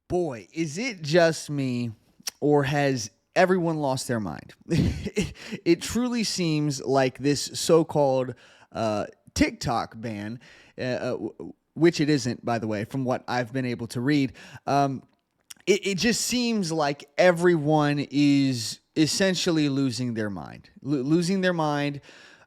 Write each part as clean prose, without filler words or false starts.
Boy, is it just me, or has everyone lost their mind? It truly seems like this so-called TikTok ban, which it isn't, by the way, from what I've been able to read. It just seems like everyone is essentially losing their mind. Losing their mind.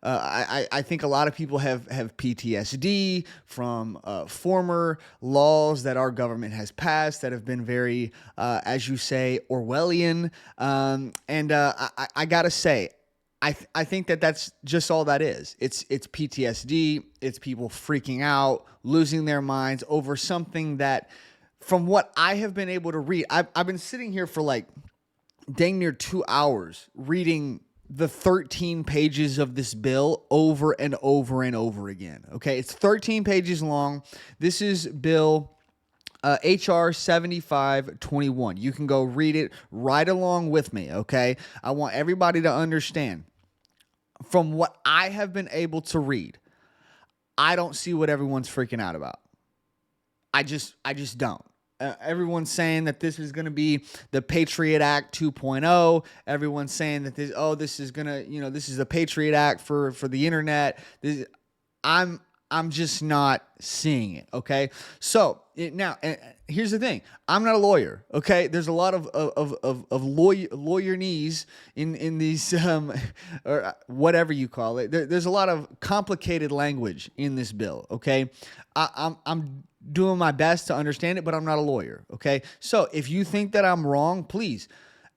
I think a lot of people have PTSD from former laws that our government has passed that have been very, as you say, Orwellian. I gotta say, I think that that's just all that is. It's PTSD. It's people freaking out, losing their minds over something that, from what I have been able to read, I've been sitting here for like dang near 2 hours reading the 13 pages of this bill over and over and over again. Okay, it's 13 pages long. This is Bill HR 7521. You can go read it right along with me. Okay, I want everybody to understand. From what I have been able to read, I don't see what everyone's freaking out about. I just don't. Everyone's saying that this is going to be the Patriot Act 2.0. Everyone's saying that this is going to, this is the Patriot Act for the internet. I'm just not seeing it. Okay. So now, here's the thing. I'm not a lawyer. Okay. There's a lot of lawyernese in these, or whatever you call it. There's a lot of complicated language in this bill. Okay. I'm doing my best to understand it, but I'm not a lawyer. Okay. So if you think that I'm wrong, please,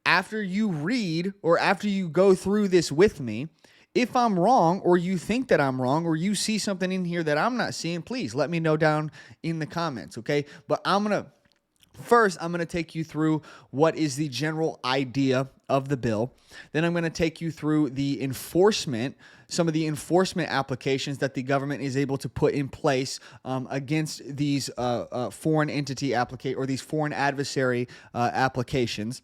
after you read or after you go through this with me, if I'm wrong, or you think that I'm wrong, or you see something in here that I'm not seeing, please let me know down in the comments, okay? But I'm going to take you through what is the general idea of the bill. Then I'm going to take you through the enforcement, some of the enforcement applications that the government is able to put in place against these foreign entity or these foreign adversary applications.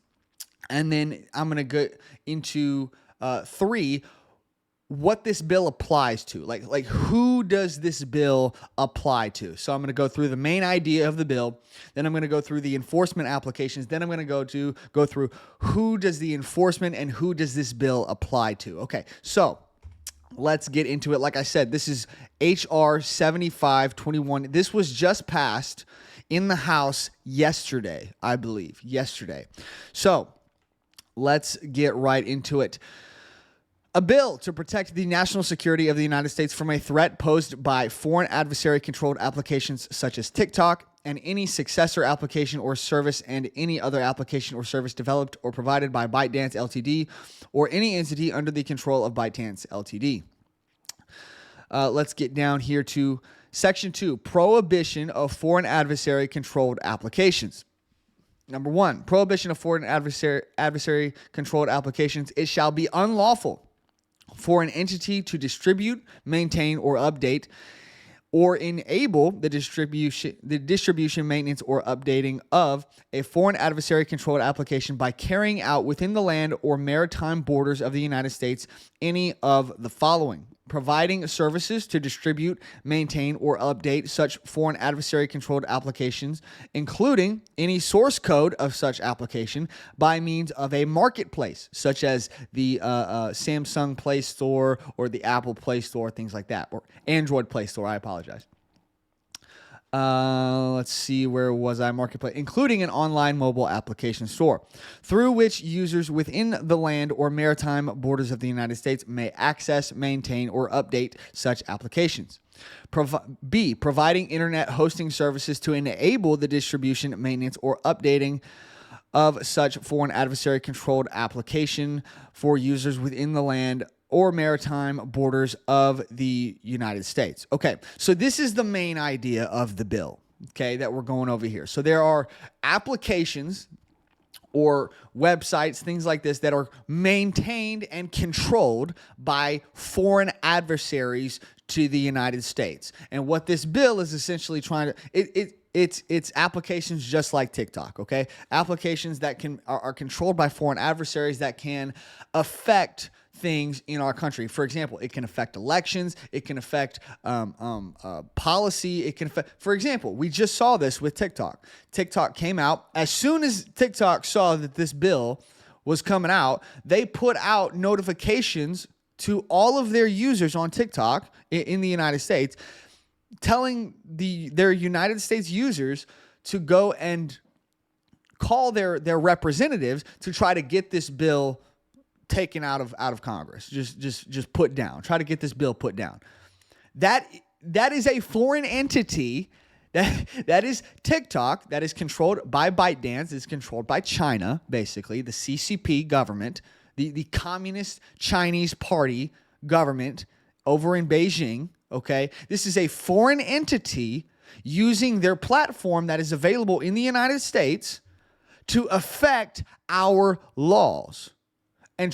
And then I'm going to go into three, what this bill applies to. Like who does this bill apply to? So I'm going to go through the main idea of the bill, then I'm going to go through the enforcement applications, then I'm going to go through who does the enforcement and who does this bill apply to. Okay, so let's get into it. Like I said, this is HR 7521. This was just passed in the House yesterday, I believe. So let's get right into it. A bill to protect the national security of the United States from a threat posed by foreign adversary-controlled applications such as TikTok and any successor application or service and any other application or service developed or provided by ByteDance Ltd. Or any entity under the control of ByteDance Ltd. Let's get down here to Section 2, Prohibition of Foreign Adversary-Controlled Applications. Number 1, prohibition of foreign adversary-controlled applications. It shall be unlawful for an entity to distribute, maintain, or update, or enable the distribution, maintenance, or updating of a foreign adversary-controlled application by carrying out within the land or maritime borders of the United States any of the following: providing services to distribute, maintain, or update such foreign adversary-controlled applications, including any source code of such application by means of a marketplace, such as the Samsung Play Store or the Apple Play Store, things like that, or Android Play Store, I apologize. Let's see, where was I? Marketplace, including an online mobile application store, through which users within the land or maritime borders of the United States may access, maintain, or update such applications. B, providing internet hosting services to enable the distribution, maintenance, or updating of such foreign adversary-controlled application for users within the land or maritime borders of the United States. Okay, so this is the main idea of the bill, okay, that we're going over here. So there are applications or websites, things like this, that are maintained and controlled by foreign adversaries to the United States. And what this bill is essentially trying to... It's applications just like TikTok, okay? Applications that are controlled by foreign adversaries that can affect things in our country. For example, it can affect elections. It can affect policy. It can affect, for example, we just saw this with TikTok. TikTok came out. As soon as TikTok saw that this bill was coming out, they put out notifications to all of their users on TikTok in the United States, telling their United States users to go and call their representatives to try to get this bill taken out of Congress. Just put down. Try to get this bill put down. That is a foreign entity. That is TikTok. That is controlled by ByteDance. It's controlled by China, basically the CCP government, the Communist Chinese Party government over in Beijing. Okay, this is a foreign entity using their platform that is available in the United States to affect our laws. And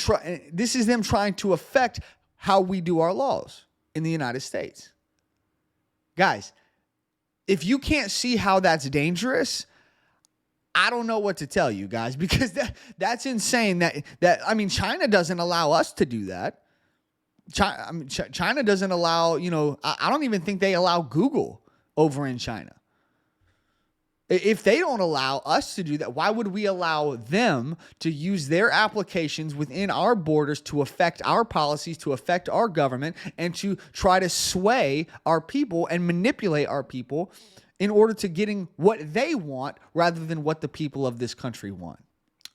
this is them trying to affect how we do our laws in the United States. Guys, if you can't see how that's dangerous, I don't know what to tell you guys, because that's insane. China doesn't allow us to do that. China doesn't allow, I don't even think they allow Google over in China. If they don't allow us to do that, why would we allow them to use their applications within our borders to affect our policies, to affect our government, and to try to sway our people and manipulate our people in order to getting what they want rather than what the people of this country want?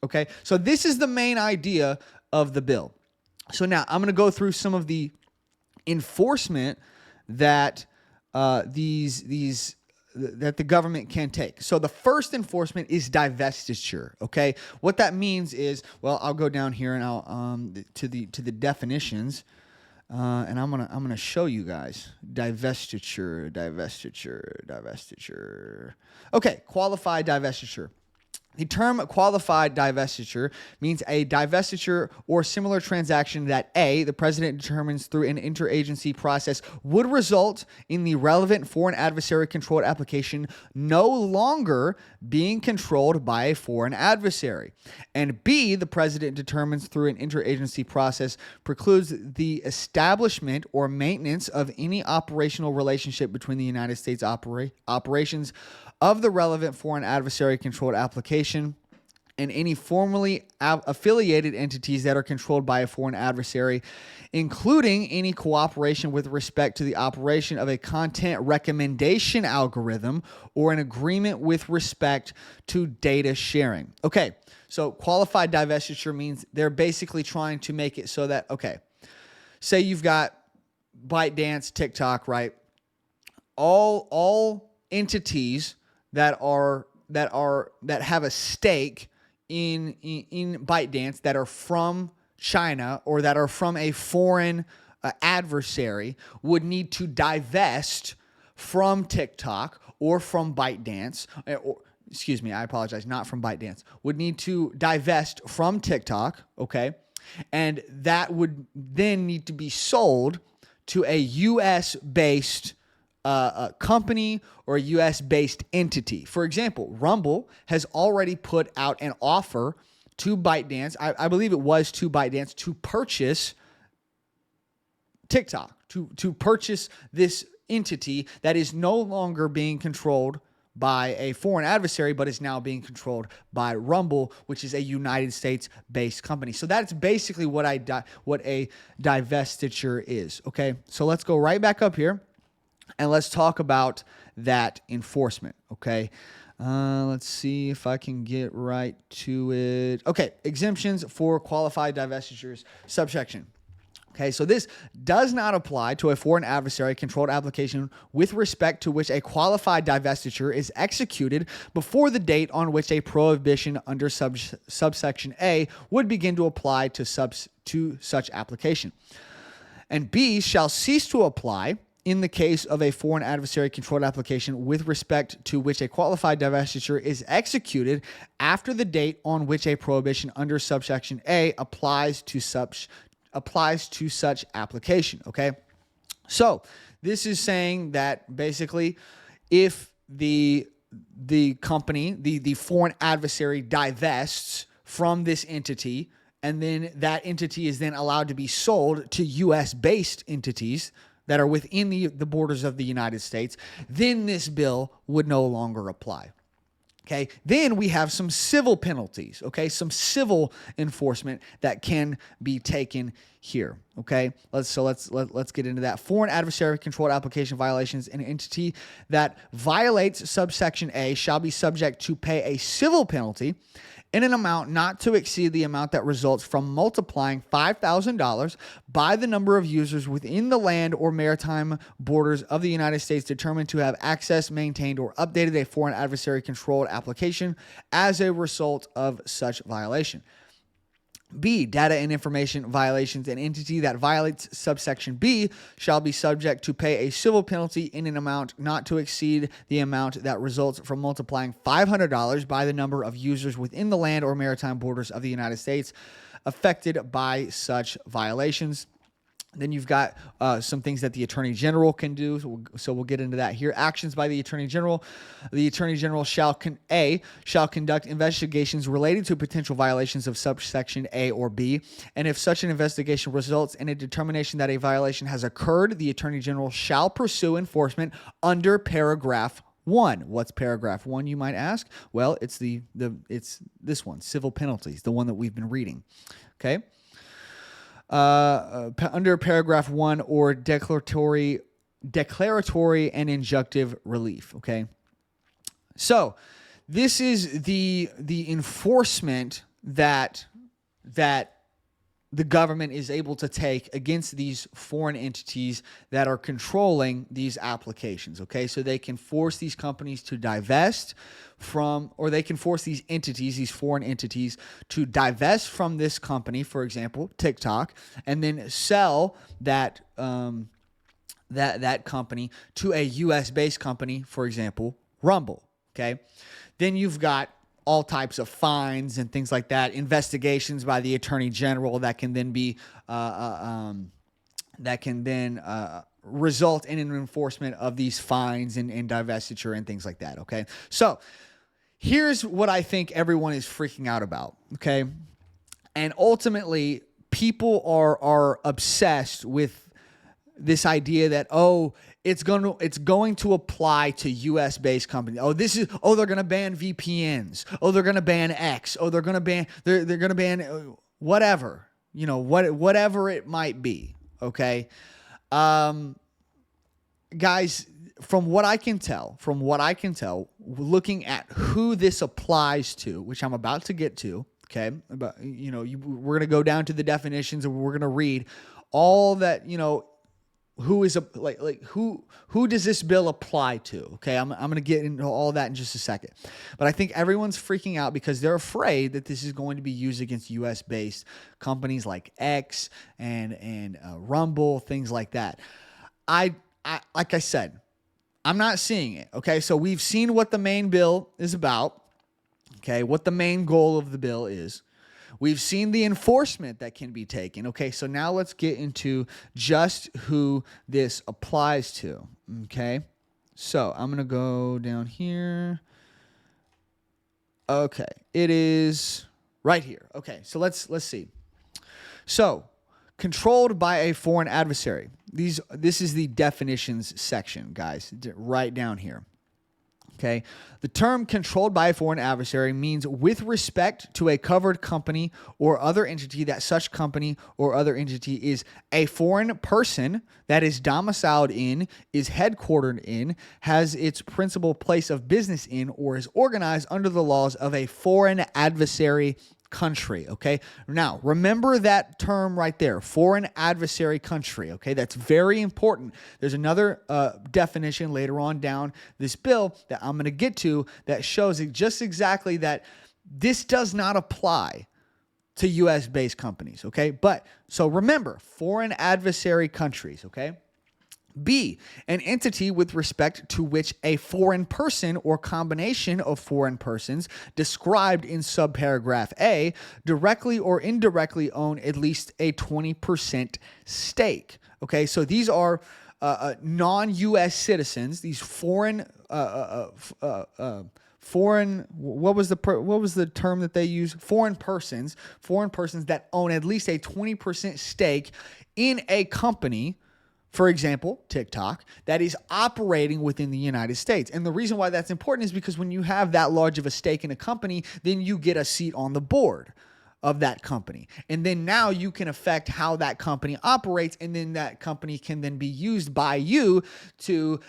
Okay, so this is the main idea of the bill. So now I'm going to go through some of the enforcement that that the government can take. So the first enforcement is divestiture. Okay, what that means is, well, I'll go down here and I'll to the definitions, and I'm gonna show you guys divestiture. Okay, qualified divestiture. The term qualified divestiture means a divestiture or similar transaction that A, the president determines through an interagency process would result in the relevant foreign adversary controlled application no longer being controlled by a foreign adversary. And B, the president determines through an interagency process precludes the establishment or maintenance of any operational relationship between the United States operations of the relevant foreign adversary controlled application and any formally affiliated entities that are controlled by a foreign adversary, including any cooperation with respect to the operation of a content recommendation algorithm or an agreement with respect to data sharing. Okay, so qualified divestiture means they're basically trying to make it so that, okay, say you've got ByteDance, TikTok, right? All entities that have a stake in ByteDance that are from China or that are from a foreign adversary would need to divest from TikTok or from ByteDance, excuse me, I apologize, not from ByteDance, would need to divest from TikTok, okay? And that would then need to be sold to a U.S.-based a company or a U.S.-based entity. For example, Rumble has already put out an offer to ByteDance, I believe it was to ByteDance, to purchase TikTok, to purchase this entity that is no longer being controlled by a foreign adversary, but is now being controlled by Rumble, which is a United States-based company. So that's basically what a divestiture is, okay? So let's go right back up here. And let's talk about that enforcement, okay? Let's see if I can get right to it. Okay, exemptions for qualified divestitures, subsection. Okay, so this does not apply to a foreign adversary controlled application with respect to which a qualified divestiture is executed before the date on which a prohibition under subsection A would begin to apply to such application. And B shall cease to apply in the case of a foreign adversary controlled application with respect to which a qualified divestiture is executed after the date on which a prohibition under subsection A applies to such application, okay? So this is saying that basically if the company, the foreign adversary divests from this entity and then that entity is then allowed to be sold to U.S.-based entities that are within the borders of the United States, then this bill would no longer apply. Okay, then we have some civil penalties, okay, some civil enforcement that can be taken here, okay? Let's get into that. Foreign adversary controlled application violations. An entity that violates subsection A shall be subject to pay a civil penalty in an amount not to exceed the amount that results from multiplying $5,000 by the number of users within the land or maritime borders of the United States determined to have accessed, maintained, or updated a foreign adversary controlled application as a result of such violation. B, data and information violations. An entity that violates subsection B shall be subject to pay a civil penalty in an amount not to exceed the amount that results from multiplying $500 by the number of users within the land or maritime borders of the United States affected by such violations. Then you've got some things that the Attorney General can do. So we'll get into that here. Actions by the Attorney General. The Attorney General shall conduct investigations related to potential violations of subsection A or B. And if such an investigation results in a determination that a violation has occurred, the Attorney General shall pursue enforcement under paragraph 1. What's paragraph 1, you might ask? Well, it's it's this one, civil penalties, the one that we've been reading. Okay? Under paragraph 1 or declaratory and injunctive relief. Okay. So this is the enforcement that the government is able to take against these foreign entities that are controlling these applications, okay? So they can force these companies to divest from, or they can force these entities, these foreign entities, to divest from this company, for example, TikTok, and then sell that that company to a U.S.-based company, for example, Rumble, okay? Then you've got all types of fines and things like that, investigations by the Attorney General that can then be result in an enforcement of these fines and divestiture and things like that. Okay, so here's what I think everyone is freaking out about. Okay, and ultimately people are obsessed with this idea that, oh, it's going to apply to U.S. based companies. They're going to ban VPNs. Oh, they're going to ban X. Oh, they're going to ban whatever, whatever it might be. Okay. Guys, from what I can tell, looking at who this applies to, which I'm about to get to, okay, but we're going to go down to the definitions and we're going to read all that, who is who does this bill apply to? Okay, I'm going to get into all that in just a second. But I think everyone's freaking out because they're afraid that this is going to be used against U.S. based companies like X and Rumble, things like that. Like I said, I'm not seeing it. Okay, so we've seen what the main bill is about. Okay, what the main goal of the bill is. We've seen the enforcement that can be taken. Okay, so now let's get into just who this applies to. Okay, so I'm going to go down here. Okay, it is right here. Okay, so let's see. So, controlled by a foreign adversary. This is the definitions section, guys, right down here. Okay. The term controlled by a foreign adversary means with respect to a covered company or other entity that such company or other entity is a foreign person that is domiciled in, is headquartered in, has its principal place of business in, or is organized under the laws of a foreign adversary country. Okay. Now, remember that term right there, foreign adversary country. Okay. That's very important. There's another definition later on down this bill that I'm going to get to that shows just exactly that this does not apply to U.S. based companies. Okay. But so remember, foreign adversary countries. Okay. B, an entity with respect to which a foreign person or combination of foreign persons described in subparagraph A directly or indirectly own at least a 20% stake. Okay, so these are what was the term that they use? Foreign persons that own at least a 20% stake in a company, for example, TikTok, that is operating within the United States. And the reason why that's important is because when you have that large of a stake in a company, then you get a seat on the board of that company. And then now you can affect how that company operates, and then that company can then be used by you to,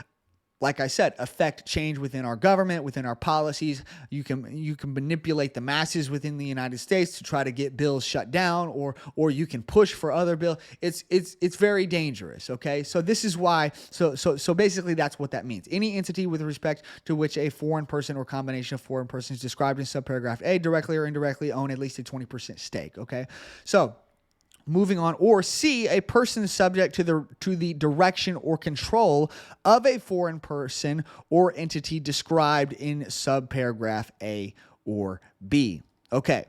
like I said, affect change within our government, within our policies. You can manipulate the masses within the United States to try to get bills shut down, or you can push for other bills. It's very dangerous. Okay, so this is why. So basically, that's what that means. Any entity with respect to which a foreign person or combination of foreign persons described in subparagraph A directly or indirectly own at least a 20% stake. Okay, so. Moving on, or C, a person subject to the direction or control of a foreign person or entity described in subparagraph A or B. Okay.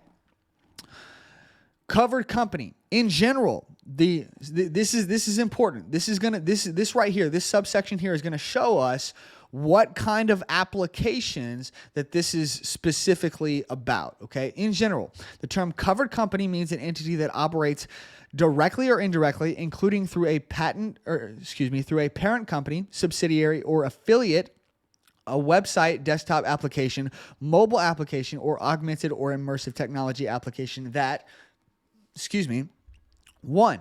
Covered company in general. This is important. This right here, this subsection here is gonna show us what kind of applications that this is specifically about, okay? In general, the term covered company means an entity that operates directly or indirectly, including through a through a parent company, subsidiary, or affiliate, a website, desktop application, mobile application, or augmented or immersive technology application that, 1,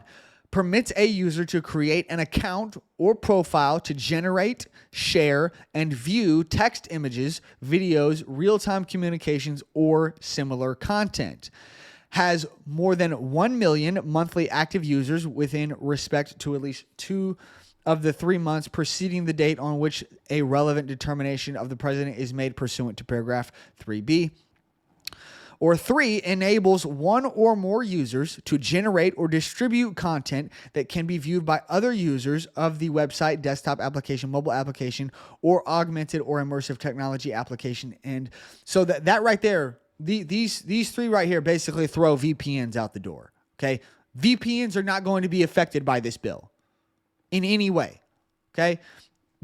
permits a user to create an account or profile to generate, share, and view text, images, videos, real-time communications, or similar content. Has more than 1 million monthly active users within respect to at least 2 of the 3 months preceding the date on which a relevant determination of the president is made pursuant to paragraph 3B. Or 3, enables one or more users to generate or distribute content that can be viewed by other users of the website, desktop application, mobile application, or augmented or immersive technology application. And so that right there, these 3 right here basically throw VPNs out the door. Okay, VPNs are not going to be affected by this bill in any way. Okay,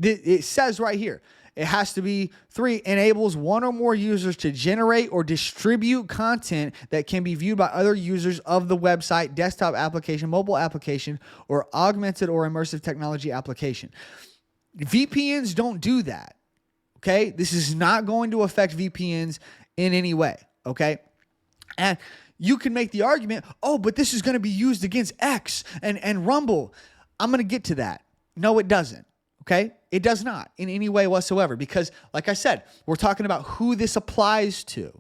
it says right here, it has to be 3, enables one or more users to generate or distribute content that can be viewed by other users of the website, desktop application, mobile application, or augmented or immersive technology application. VPNs don't do that. Okay, this is not going to affect VPNs in any way. Okay, and you can make the argument, oh, but this is going to be used against X and Rumble. I'm going to get to that. No, it doesn't. Okay, it does not in any way whatsoever, because like I said, we're talking about who this applies to.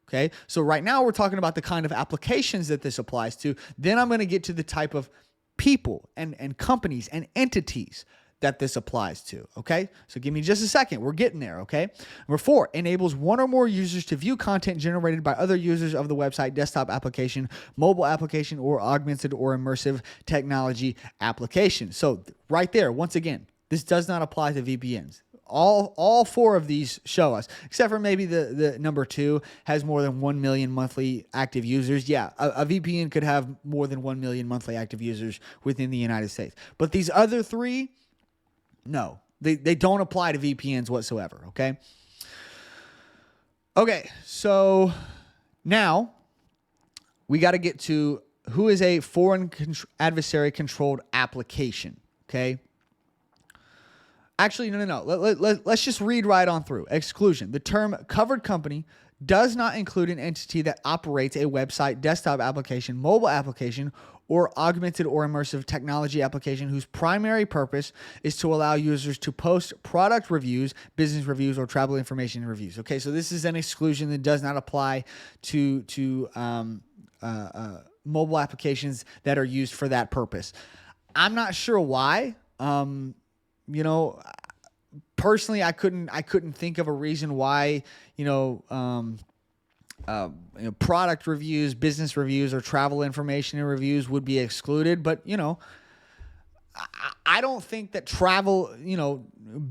Okay, so right now we're talking about the kind of applications that this applies to. Then I'm going to get to the type of people and companies and entities that this applies to. Okay, so give me just a second. We're getting there. Okay, number 4, enables one or more users to view content generated by other users of the website, desktop application, mobile application, or augmented or immersive technology application. So right there, once again, this does not apply to VPNs. All 4 of these show us, except for maybe the number 2 has more than 1 million monthly active users. Yeah, a VPN could have more than 1 million monthly active users within the United States. But these other 3, no, they don't apply to VPNs whatsoever, okay? Okay, so now we got to get to who is a foreign adversary-controlled application, okay? Actually, no. Let's just read right on through. Exclusion. The term covered company does not include an entity that operates a website, desktop application, mobile application, or augmented or immersive technology application whose primary purpose is to allow users to post product reviews, business reviews, or travel information reviews. Okay, so this is an exclusion that does not apply to mobile applications that are used for that purpose. I'm not sure why. Personally, I couldn't think of a reason why, product reviews, business reviews, or travel information and reviews would be excluded. But, I don't think that travel,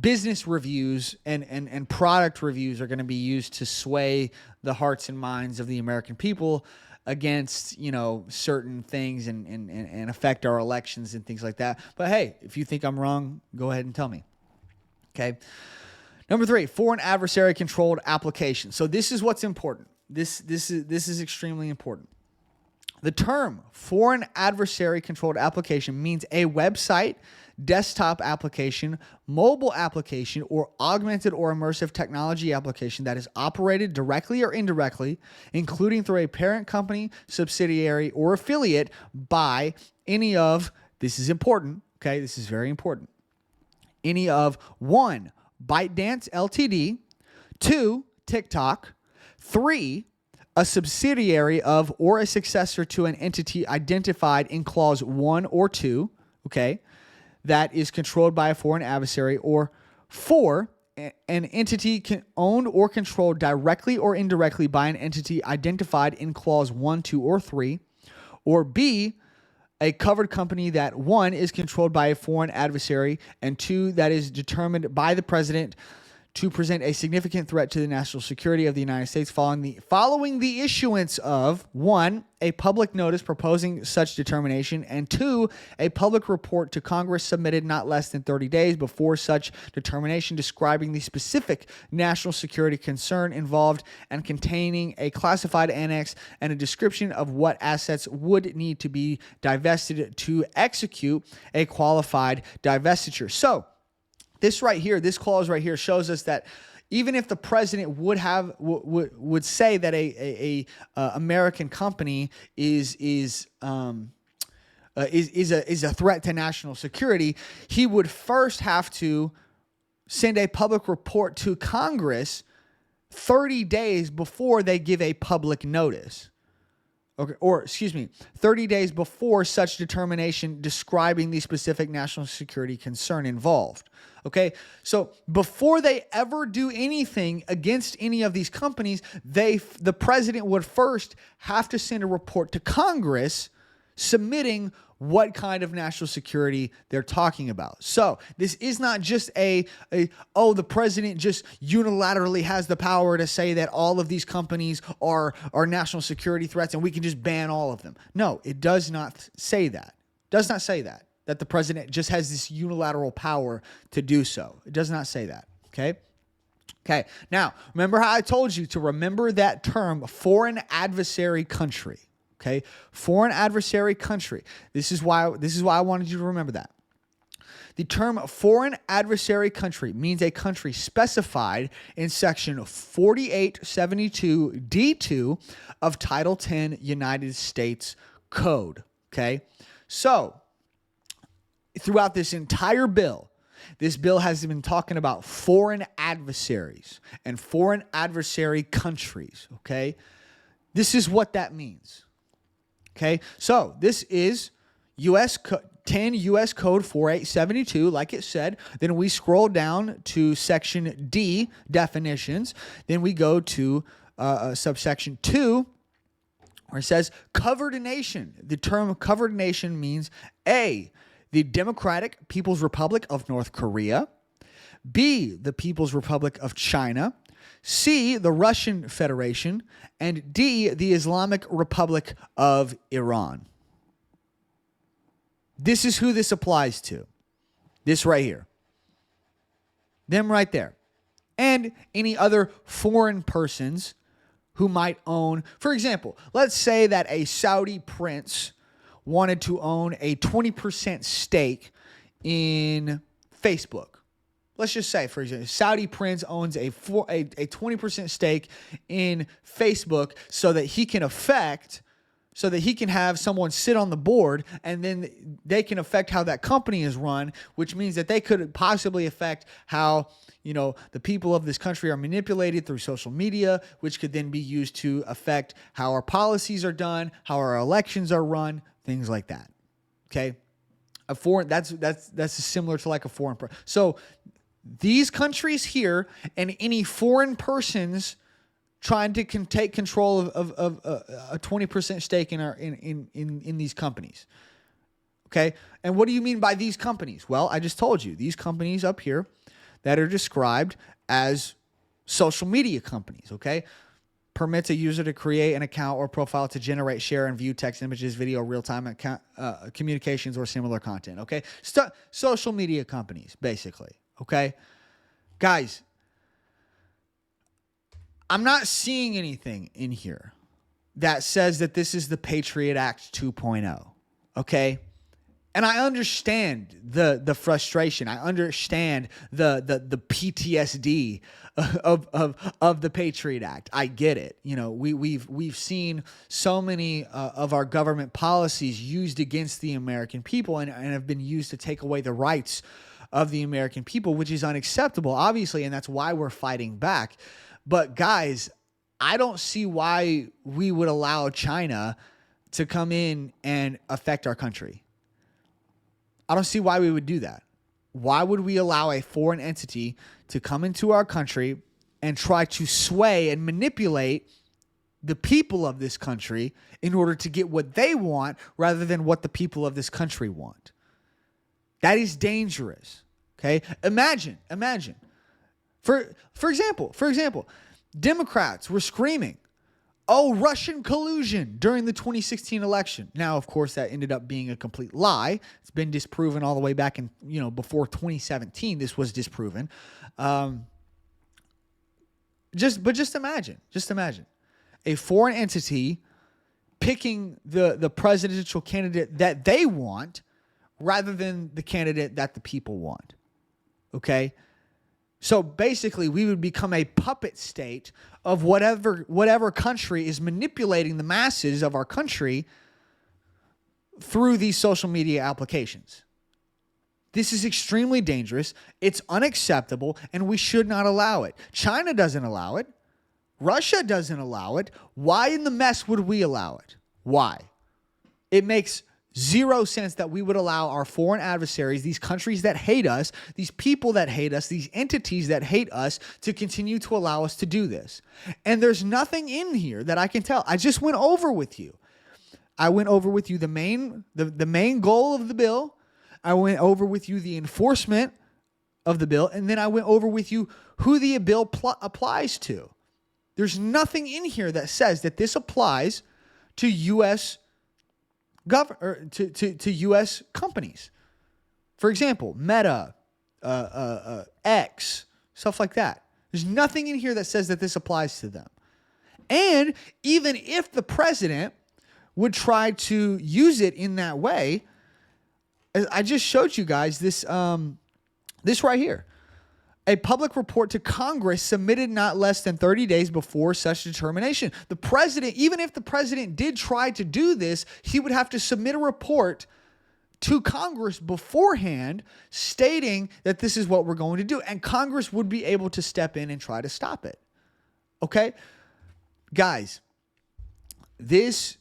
business reviews and product reviews are going to be used to sway the hearts and minds of the American people against, certain things and affect our elections and things like that. But hey, if you think I'm wrong, go ahead and tell me. Okay. Number 3, foreign adversary controlled application. So this is what's important. This is extremely important. The term foreign adversary controlled application means a website, desktop application, mobile application, or augmented or immersive technology application that is operated directly or indirectly, including through a parent company, subsidiary, or affiliate by any of, this is important, okay, this is very important, any of 1, ByteDance Ltd, 2, TikTok, 3, a subsidiary of or a successor to an entity identified in clause 1 or 2, okay, that is controlled by a foreign adversary, or 4, an entity owned or controlled directly or indirectly by an entity identified in clause 1, 2, or 3, or B, a covered company that 1 is controlled by a foreign adversary, and 2, that is determined by the president to present a significant threat to the national security of the United States following the issuance of 1, a public notice proposing such determination, and 2, a public report to Congress submitted not less than 30 days before such determination describing the specific national security concern involved and containing a classified annex and a description of what assets would need to be divested to execute a qualified divestiture. So, this right here, this clause right here shows us that even if the president would say that a American company is a threat to national security, he would first have to send a public report to Congress 30 days before they give a public notice. Okay, or excuse me, 30 days before such determination describing the specific national security concern involved. Okay, so before they ever do anything against any of these companies, the president would first have to send a report to Congress submitting what kind of national security they're talking about. So this is not just the president just unilaterally has the power to say that all of these companies are national security threats and we can just ban all of them. No, it does not say that. It does not say that the president just has this unilateral power to do so. It does not say that, okay? Okay, now, remember how I told you to remember that term, foreign adversary country. Okay, foreign adversary country. This is why I wanted you to remember that. The term foreign adversary country means a country specified in section 4872 D2 of Title 10 United States Code. Okay, so throughout this entire bill, this bill has been talking about foreign adversaries and foreign adversary countries. Okay, this is what that means. Okay, so this is 10 U.S. Code 4872, like it said. Then we scroll down to Section D, definitions. Then we go to subsection 2, where it says covered nation. The term covered nation means A, the Democratic People's Republic of North Korea, B, the People's Republic of China, C, the Russian Federation, and D, the Islamic Republic of Iran. This is who this applies to. This right here. Them right there. And any other foreign persons who might own, for example, let's say that a Saudi prince wanted to own a 20% stake in Facebook. Let's just say, for example, Saudi prince owns a 20% stake in Facebook so that he can have someone sit on the board, and then they can affect how that company is run, which means that they could possibly affect how, the people of this country are manipulated through social media, which could then be used to affect how our policies are done, how our elections are run, things like that. Okay? That's similar to like a foreign person. So these countries here and any foreign persons trying to take control of a 20% stake in these companies. Okay? And what do you mean by these companies? Well, I just told you. These companies up here that are described as social media companies, okay? Permits a user to create an account or profile to generate, share, and view text, images, video, real-time communications, or similar content, okay? Social media companies, basically. Okay, guys, I'm not seeing anything in here that says that this is the Patriot Act 2.0. Okay? And I understand the frustration. I understand the PTSD of the Patriot Act. I get it. You know, we've seen so many of our government policies used against the American people and have been used to take away the rights of the American people, which is unacceptable, obviously, and that's why we're fighting back. But guys, I don't see why we would allow China to come in and affect our country. I don't see why we would do that. Why would we allow a foreign entity to come into our country and try to sway and manipulate the people of this country in order to get what they want rather than what the people of this country want? That is dangerous. Okay? Imagine. For example, Democrats were screaming, "Oh, Russian collusion," during the 2016 election. Now, of course, that ended up being a complete lie. It's been disproven all the way back in, before 2017. This was disproven. Just imagine a foreign entity picking the presidential candidate that they want rather than the candidate that the people want. Okay? So basically, we would become a puppet state of whatever country is manipulating the masses of our country through these social media applications. This is extremely dangerous. It's unacceptable, and we should not allow it. China doesn't allow it. Russia doesn't allow it. Why in the mess would we allow it? Why? It makes zero sense that we would allow our foreign adversaries, these countries that hate us, these people that hate us, these entities that hate us, to continue to allow us to do this. And there's nothing in here that I can tell. I just went over with you. I went over with you the main goal of the bill. I went over with you the enforcement of the bill. And then I went over with you who the bill applies to. There's nothing in here that says that this applies to U.S. to U.S. companies. For example, Meta, X, stuff like that. There's nothing in here that says that this applies to them. And even if the president would try to use it in that way, I just showed you guys this right here. A public report to Congress submitted not less than 30 days before such determination. The president, even if the president did try to do this, he would have to submit a report to Congress beforehand stating that this is what we're going to do. And Congress would be able to step in and try to stop it. Okay? Guys, this,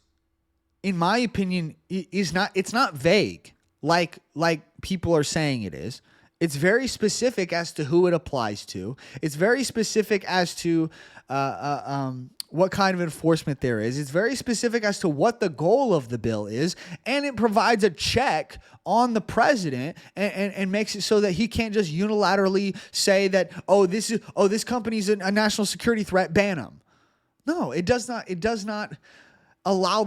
in my opinion, it's not vague like people are saying it is. It's very specific as to who it applies to. It's very specific as to what kind of enforcement there is. It's very specific as to what the goal of the bill is. And it provides a check on the president and makes it so that he can't just unilaterally say that, this company's a national security threat, ban them. No, it does not. It does not allow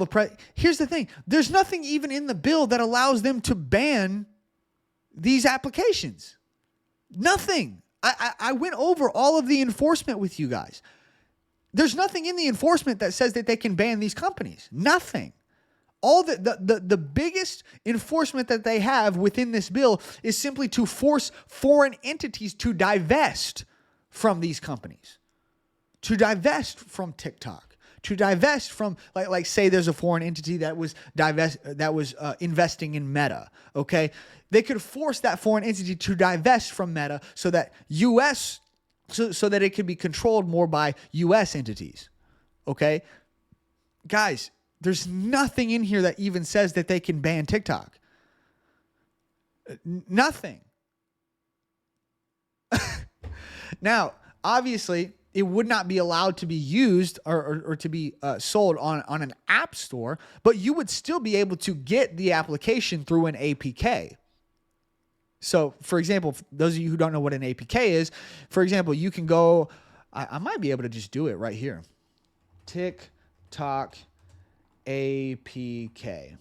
Here's the thing. There's nothing even in the bill that allows them to ban these applications. Nothing. I went over all of the enforcement with you guys. There's nothing in the enforcement that says that they can ban these companies. Nothing. All the biggest enforcement that they have within this bill is simply to force foreign entities to divest from these companies, to divest from TikTok, to divest from, like say there's a foreign entity that was investing in Meta, okay? They could force that foreign entity to divest from Meta so that so that it could be controlled more by U.S. entities, okay? Guys, there's nothing in here that even says that they can ban TikTok. Nothing. Now, obviously, it would not be allowed to be used or to be sold on an app store, but you would still be able to get the application through an APK. So, for example, those of you who don't know what an APK is, for example, you can go, I might be able to just do it right here. TikTok APK.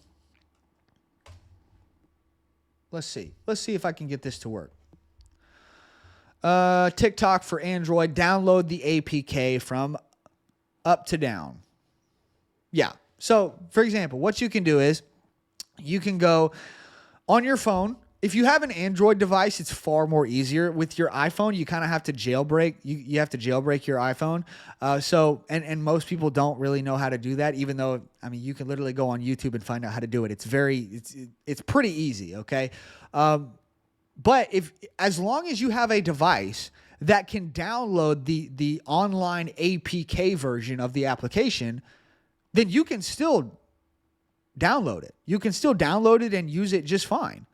Let's see if I can get this to work. TikTok for Android. Download the APK from up to down. Yeah. So, for example, what you can do is you can go on your phone. If you have an Android device, it's far more easier. With your iPhone, you kind of have to jailbreak. You have to jailbreak your iPhone. And most people don't really know how to do that, even though, I mean, you can literally go on YouTube and find out how to do it. It's pretty easy, okay? But as long as you have a device that can download the online APK version of the application, then you can still download it. You can still download it and use it just fine.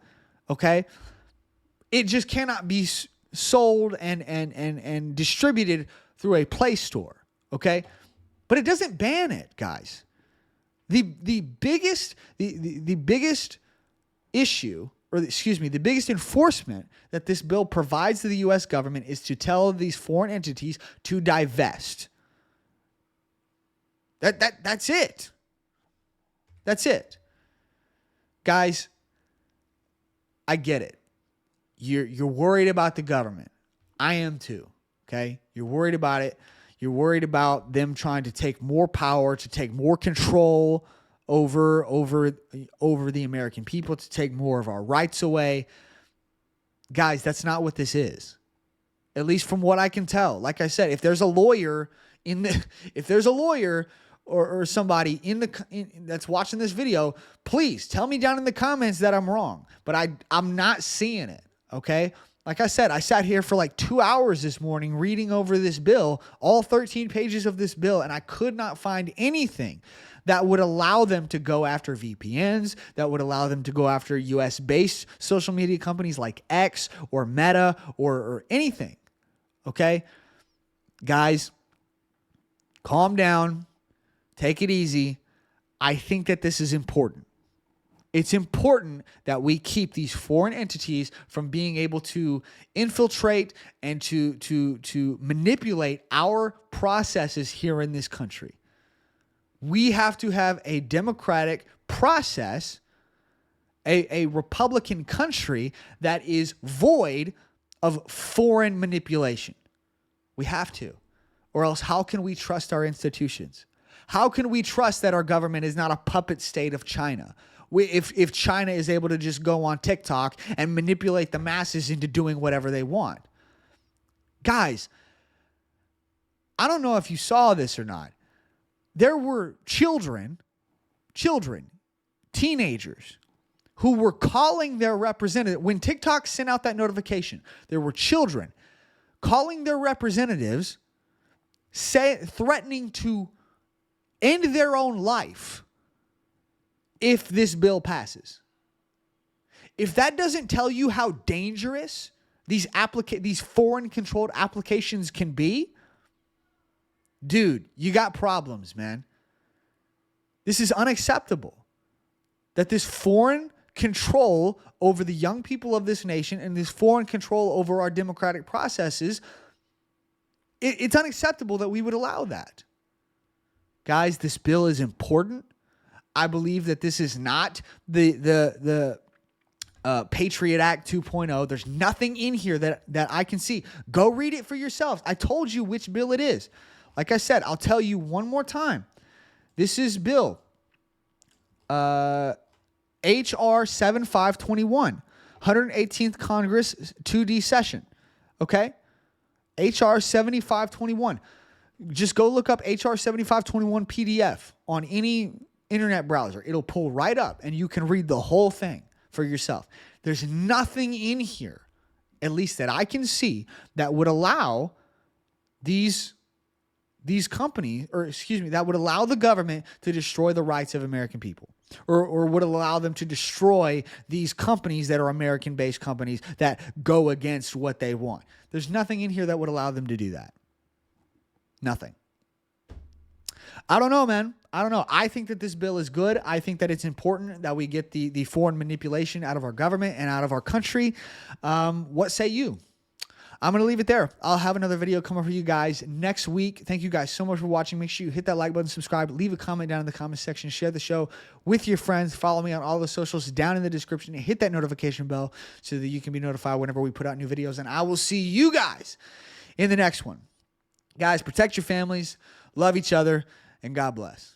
Okay? It just cannot be sold and distributed through a Play Store. Okay? But it doesn't ban it, guys. The biggest issue, or excuse me, the biggest enforcement that this bill provides to the U.S. government is to tell these foreign entities to divest. That's it. That's it. Guys, I get it. You're worried about the government. I am too. Okay? You're worried about it. You're worried about them trying to take more power, to take more control over the American people, to take more of our rights away. Guys, that's not what this is. At least from what I can tell. Like I said, if there's a lawyer or somebody that's watching this video, please tell me down in the comments that I'm wrong. But I'm not seeing it, okay? Like I said, I sat here for like 2 hours this morning reading over this bill, all 13 pages of this bill, and I could not find anything that would allow them to go after VPNs, that would allow them to go after US-based social media companies like X or Meta or anything, okay? Guys, calm down. Take it easy. I think that this is important. It's important that we keep these foreign entities from being able to infiltrate and to manipulate our processes here in this country. We have to have a democratic process, a Republican country that is void of foreign manipulation. We have to. Or else how can we trust our institutions? How can we trust that our government is not a puppet state of China? If China is able to just go on TikTok and manipulate the masses into doing whatever they want. Guys, I don't know if you saw this or not. There were children, teenagers, who were calling their representative. When TikTok sent out that notification, there were children calling their representatives, threatening to end their own life if this bill passes. If that doesn't tell you how dangerous these foreign controlled applications can be, dude, you got problems, man. This is unacceptable. That this foreign control over the young people of this nation and this foreign control over our democratic processes, it's unacceptable that we would allow that. Guys, this bill is important. I believe that this is not the Patriot Act 2.0. There's nothing in here that I can see. Go read it for yourselves. I told you which bill it is. Like I said, I'll tell you one more time. This is Bill H.R. 7521, 118th Congress 2D session. Okay? H.R. 7521. Just go look up H.R. 7521 PDF on any internet browser. It'll pull right up and you can read the whole thing for yourself. There's nothing in here, at least that I can see, that would allow these companies, that would allow the government to destroy the rights of American people, or would allow them to destroy these companies that are American-based companies that go against what they want. There's nothing in here that would allow them to do that. Nothing. I don't know, man. I don't know. I think that this bill is good. I think that it's important that we get the foreign manipulation out of our government and out of our country. What say you? I'm going to leave it there. I'll have another video come up for you guys next week. Thank you guys so much for watching. Make sure you hit that like button, subscribe, leave a comment down in the comment section, share the show with your friends. Follow me on all the socials down in the description and hit that notification bell so that you can be notified whenever we put out new videos. And I will see you guys in the next one. Guys, protect your families, Love each other, and God bless.